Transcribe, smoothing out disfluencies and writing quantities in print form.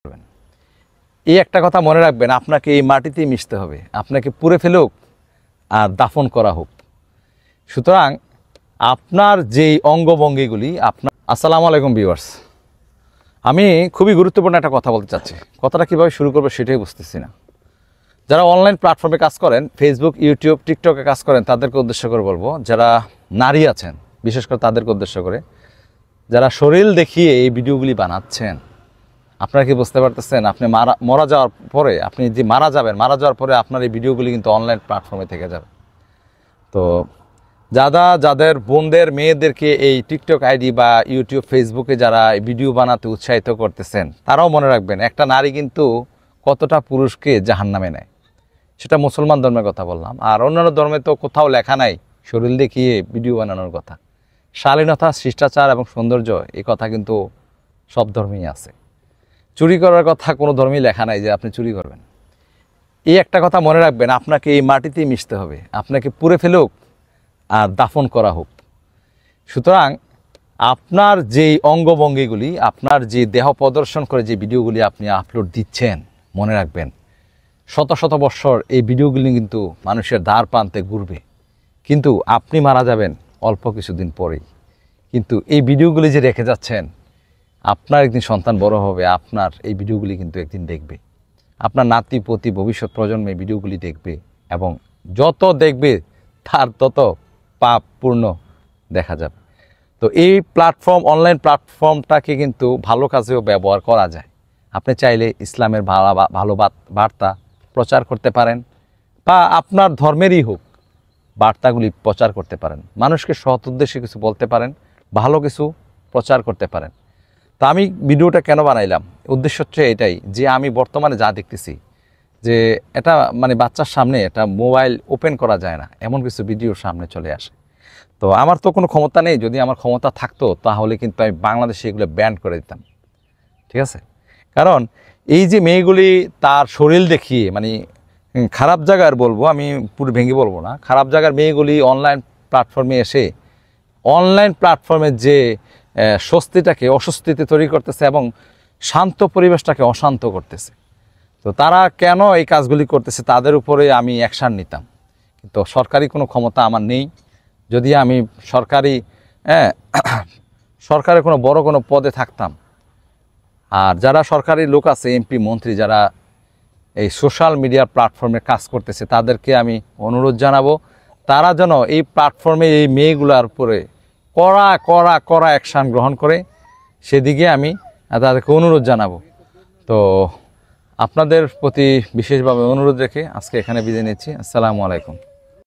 করবেন। এই একটা কথা মনে রাখবেন, আপনাকে এই মাটিতেই মিশতে হবে, আপনাকে পুড়ে ফেলুক আর দাফন করা হোক। সুতরাং আপনার যেই অঙ্গভঙ্গিগুলি আপনার। আসসালামু আলাইকুম ভিউয়ার্স, আমি খুবই গুরুত্বপূর্ণ একটা কথা বলতে চাচ্ছি। কথাটা কীভাবে শুরু করবো সেটাই বুঝতেছি না। যারা অনলাইন প্ল্যাটফর্মে কাজ করেন, ফেসবুক, ইউটিউব, টিকটকে কাজ করেন, তাদেরকে উদ্দেশ্য করে বলবো। যারা নারী আছেন বিশেষ করে তাদেরকে উদ্দেশ্য করে, যারা শরীর দেখিয়ে এই ভিডিওগুলি বানাচ্ছেন, আপনারা কি বুঝতে পারতেছেন? আপনি মারা যাওয়ার পরে, আপনি যে মারা যাওয়ার পরে আপনার এই ভিডিওগুলি কিন্তু অনলাইন প্ল্যাটফর্মে থেকে যাবে। তো যাদের বোনদের মেয়েদেরকে এই টিকটক আইডি বা ইউটিউব, ফেসবুকে যারা ভিডিও বানাতে উৎসাহিত করতেছেন, তারাও মনে রাখবেন একটা নারী কিন্তু কতটা পুরুষকে জাহান্নামে নেয়। সেটা মুসলমান ধর্মের কথা বললাম, আর অন্যান্য ধর্মে তো কোথাও লেখা নাই শরীর দেখিয়ে ভিডিও বানানোর কথা। শালীনতা, শিষ্টাচার এবং সৌন্দর্য, এই কথা কিন্তু সব ধর্মেই আছে। চুরি করার কথা কোনো ধর্মেই লেখা নাই যে আপনি চুরি করবেন। এই একটা কথা মনে রাখবেন, আপনাকে এই মাটিতেই মিশতে হবে, আপনাকে পুড়ে ফেলুক আর দাফন করা হোক। সুতরাং আপনার যেই অঙ্গভঙ্গিগুলি, আপনার যে দেহ প্রদর্শন করে যে ভিডিওগুলি আপনি আপলোড দিচ্ছেন, মনে রাখবেন শত শত বৎসর এই ভিডিওগুলি কিন্তু মানুষের দ্বার প্রান্তে ঘুরবে, কিন্তু আপনি মারা যাবেন অল্প কিছুদিন পরেই। কিন্তু এই ভিডিওগুলি যে রেখে যাচ্ছেন, আপনার একদিন সন্তান বড় হবে, আপনার এই ভিডিওগুলি কিন্তু একদিন দেখবে, আপনার নাতি পতি ভবিষ্যৎ প্রজন্মে ভিডিওগুলি দেখবে, এবং যত দেখবে তার তত পাপ পূর্ণ দেখা যাবে। তো এই প্ল্যাটফর্ম, অনলাইন প্ল্যাটফর্মটাকে কিন্তু ভালো কাজেও ব্যবহার করা যায়। আপনি চাইলে ইসলামের ভালো বার্তা প্রচার করতে পারেন, বা আপনার ধর্মেরই হোক বার্তাগুলি প্রচার করতে পারেন, মানুষকে সৎ উদ্দেশ্যে কিছু বলতে পারেন, ভালো কিছু প্রচার করতে পারেন। তা আমি ভিডিওটা কেন বানাইলাম, উদ্দেশ্য হচ্ছে এটাই যে আমি বর্তমানে যা দেখতেছি যে এটা মানে বাচ্চার সামনে এটা মোবাইল ওপেন করা যায় না, এমন কিছু ভিডিও সামনে চলে আসে। তো আমার তো কোনো ক্ষমতা নেই, যদি আমার ক্ষমতা থাকতো তাহলে কিন্তু আমি বাংলাদেশে এগুলো ব্যান করে দিতাম, ঠিক আছে? কারণ এই যে মেয়েগুলি তার শরীর দেখিয়ে, মানে খারাপ জায়গার বলবো, আমি পুরো ভেঙে বলবো না, খারাপ জায়গার মেয়েগুলি অনলাইন প্ল্যাটফর্মে এসে অনলাইন প্ল্যাটফর্মের যে স্বস্তিটাকে অস্বস্তিতে তৈরি করতেছে এবং শান্ত পরিবেশটাকে অশান্ত করতেছে। তো তারা কেন এই কাজগুলি করতেছে তাদের উপরে আমি অ্যাকশান নিতাম, কিন্তু সরকারি কোনো ক্ষমতা আমার নেই। যদি আমি সরকারের কোনো বড় কোনো পদে থাকতাম, আর যারা সরকারি লোক আছে, এমপি, মন্ত্রী, যারা এই সোশ্যাল মিডিয়ার প্ল্যাটফর্মে কাজ করতেছে, তাদেরকে আমি অনুরোধ জানাবো তারা যেন এই প্ল্যাটফর্মে এই মেয়েগুলোর উপরে কড়া অ্যাকশান গ্রহণ করে, সেদিকে আমি তাদেরকে অনুরোধ জানাবো। তো আপনাদের প্রতি বিশেষভাবে অনুরোধ রেখে আজকে এখানে বিদায় নিচ্ছি। আসসালামু আলাইকুম।